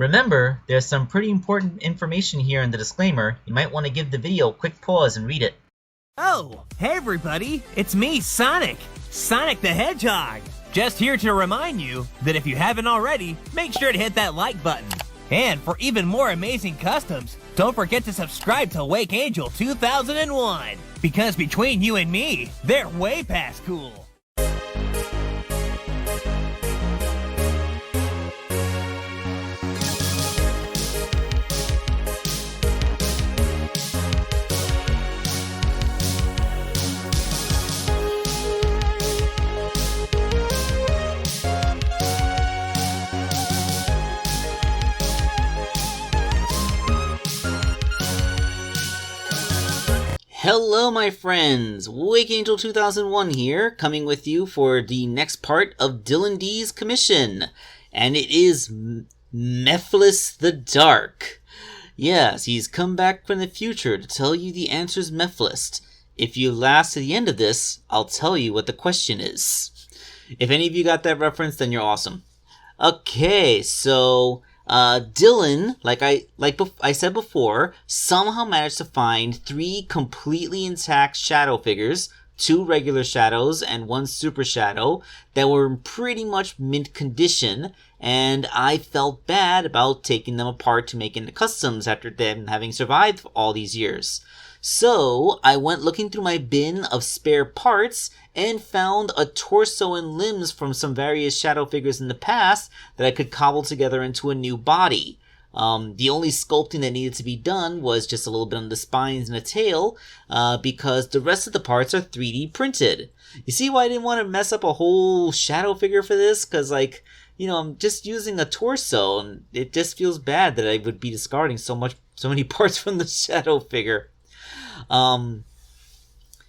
Remember, there's some pretty important information here in the disclaimer. You might want to give the video a quick pause and read it. Oh, hey everybody, it's me, Sonic the Hedgehog. Just here to remind you that if you haven't already, make sure to hit that like button. And for even more amazing customs, don't forget to subscribe to Wake Angel 2001. Because between you and me, they're way past cool. Hello my friends, Wake Angel 2001 here, coming with you for the next part of Dylan D's commission. And it is Mephiles the Dark. Yes, he's come back from the future to tell you the answers Mephiles. If you last to the end of this, I'll tell you what the question is. If any of you got that reference, then you're awesome. Okay, so Dylan, like I said before, somehow managed to find 3 completely intact shadow figures, 2 regular shadows and 1 super shadow that were in pretty much mint condition, and I felt bad about taking them apart to make into customs after them having survived all these years. So I went looking through my bin of spare parts and found a torso and limbs from some various shadow figures in the past that I could cobble together into a new body. The only sculpting that needed to be done was just a little bit on the spines and the tail, because the rest of the parts are 3D printed. You see why I didn't want to mess up a whole shadow figure for this? Because, I'm just using a torso, and it just feels bad that I would be discarding so many parts from the shadow figure.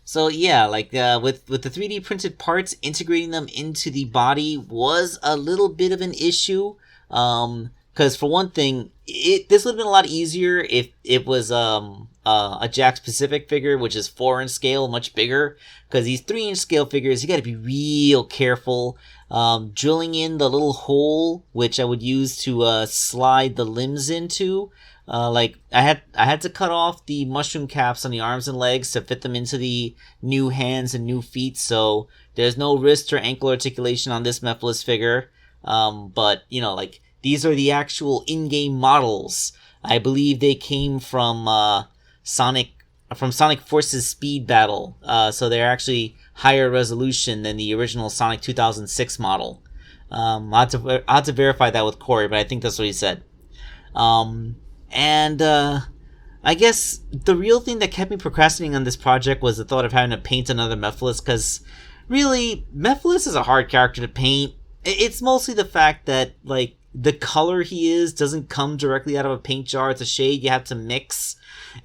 So yeah, with the 3D printed parts, integrating them into the body was a little bit of an issue. Because for one thing, this would have been a lot easier if it was a Jakks Pacific figure, which is 4-inch scale, much bigger. Because these 3-inch scale figures, you got to be real careful. Drilling in the little hole, which I would use to slide the limbs into. I had to cut off the mushroom caps on the arms and legs to fit them into the new hands and new feet, so there's no wrist or ankle articulation on this Mephiles figure. But these are the actual in-game models. I believe they came from Sonic Forces Speed Battle, so they're actually higher resolution than the original Sonic 2006 model. I'll have to verify that with Corey, but I think that's what he said. I guess the real thing that kept me procrastinating on this project was the thought of having to paint another Mephiles, because really, Mephiles is a hard character to paint. It's mostly the fact that, the color he is doesn't come directly out of a paint jar. It's a shade you have to mix.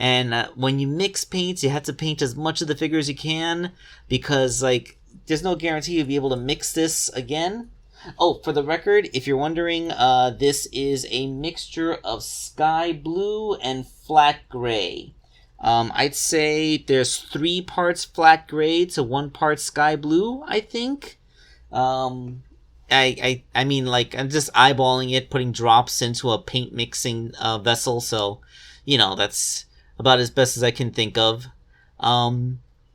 And when you mix paints, you have to paint as much of the figure as you can, because, there's no guarantee you'll be able to mix this again. Oh, for the record, if you're wondering, this is a mixture of sky blue and flat gray. I'd say there's 3 parts flat gray to 1 part sky blue, I think. I'm just eyeballing it, putting drops into a paint mixing vessel, so, that's about as best as I can think of.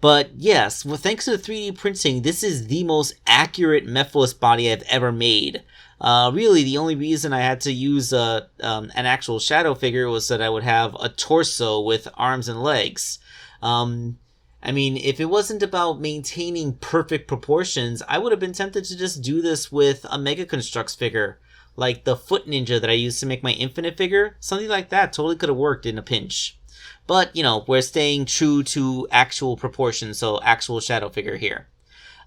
But yes, thanks to the 3D printing, this is the most accurate Mephiles body I've ever made. Really, the only reason I had to use an actual shadow figure was that I would have a torso with arms and legs. If it wasn't about maintaining perfect proportions, I would have been tempted to just do this with a Mega Construx figure, like the Foot Ninja that I used to make my Infinite figure. Something like that totally could have worked in a pinch. But, we're staying true to actual proportions, so actual shadow figure here.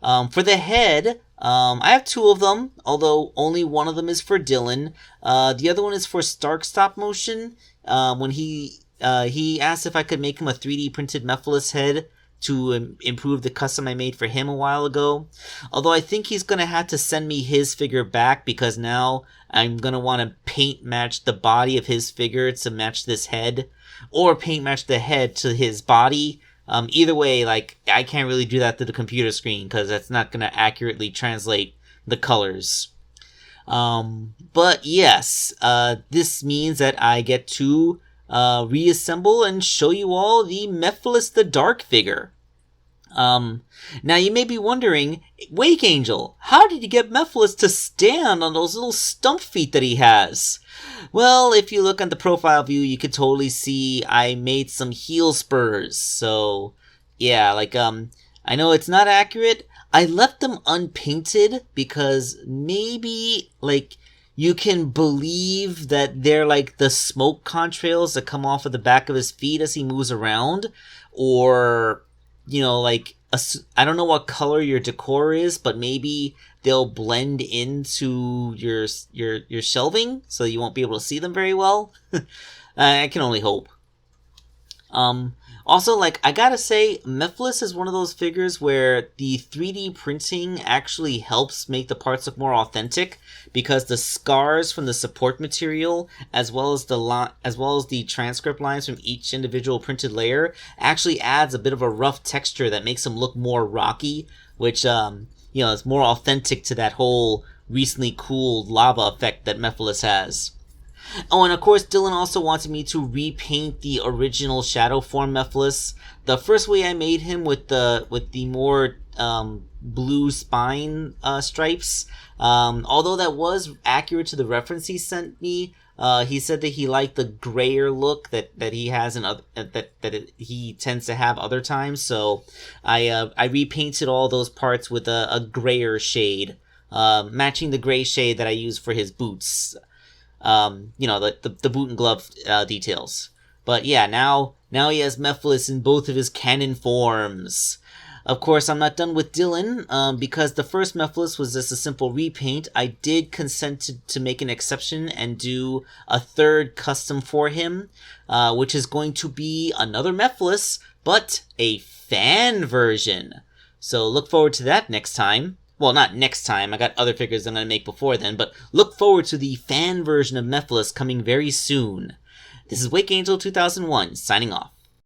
For the head, I have 2 of them, although only one of them is for Dylan. The other one is for Stark Stop Motion. When he asked if I could make him a 3D printed Mephiles head to improve the custom I made for him a while ago. Although I think he's going to have to send me his figure back, because now I'm going to want to paint match the body of his figure to match this head, or paint match the head to his body. Either way, I can't really do that to the computer screen, because that's not going to accurately translate the colors. But yes, this means that I get to reassemble and show you all the Mephiles the Dark figure. Now you may be wondering, Wake Angel, how did you get Mephiles to stand on those little stump feet that he has? Well, if you look on the profile view, you could totally see I made some heel spurs. So, yeah, I know it's not accurate. I left them unpainted because maybe, you can believe that they're like the smoke contrails that come off of the back of his feet as he moves around. Or, I don't know what color your decor is, but maybe they'll blend into your shelving, so you won't be able to see them very well. I can only hope. Also, I gotta say, Mephiles is one of those figures where the 3D printing actually helps make the parts look more authentic, because the scars from the support material, as well as the transcript lines from each individual printed layer, actually adds a bit of a rough texture that makes them look more rocky, which is more authentic to that whole recently cooled lava effect that Mephiles has. Oh, and of course, Dylan also wanted me to repaint the original Shadow Form Mephiles. The first way I made him with the more blue spine stripes, although that was accurate to the reference he sent me. He said that he liked the grayer look that he has he tends to have other times. So I repainted all those parts with a grayer shade, matching the gray shade that I use for his boots. The boot and glove details. But yeah, now he has Mephiles in both of his canon forms. Of course, I'm not done with Dylan, because the first Mephiles was just a simple repaint. I did consent to make an exception and do a third custom for him, which is going to be another Mephiles, but a fan version. So look forward to that next time. Well, not next time, I got other figures I'm going to make before then, but look forward to the fan version of Mephiles coming very soon. This is Wake Angel 2001, signing off.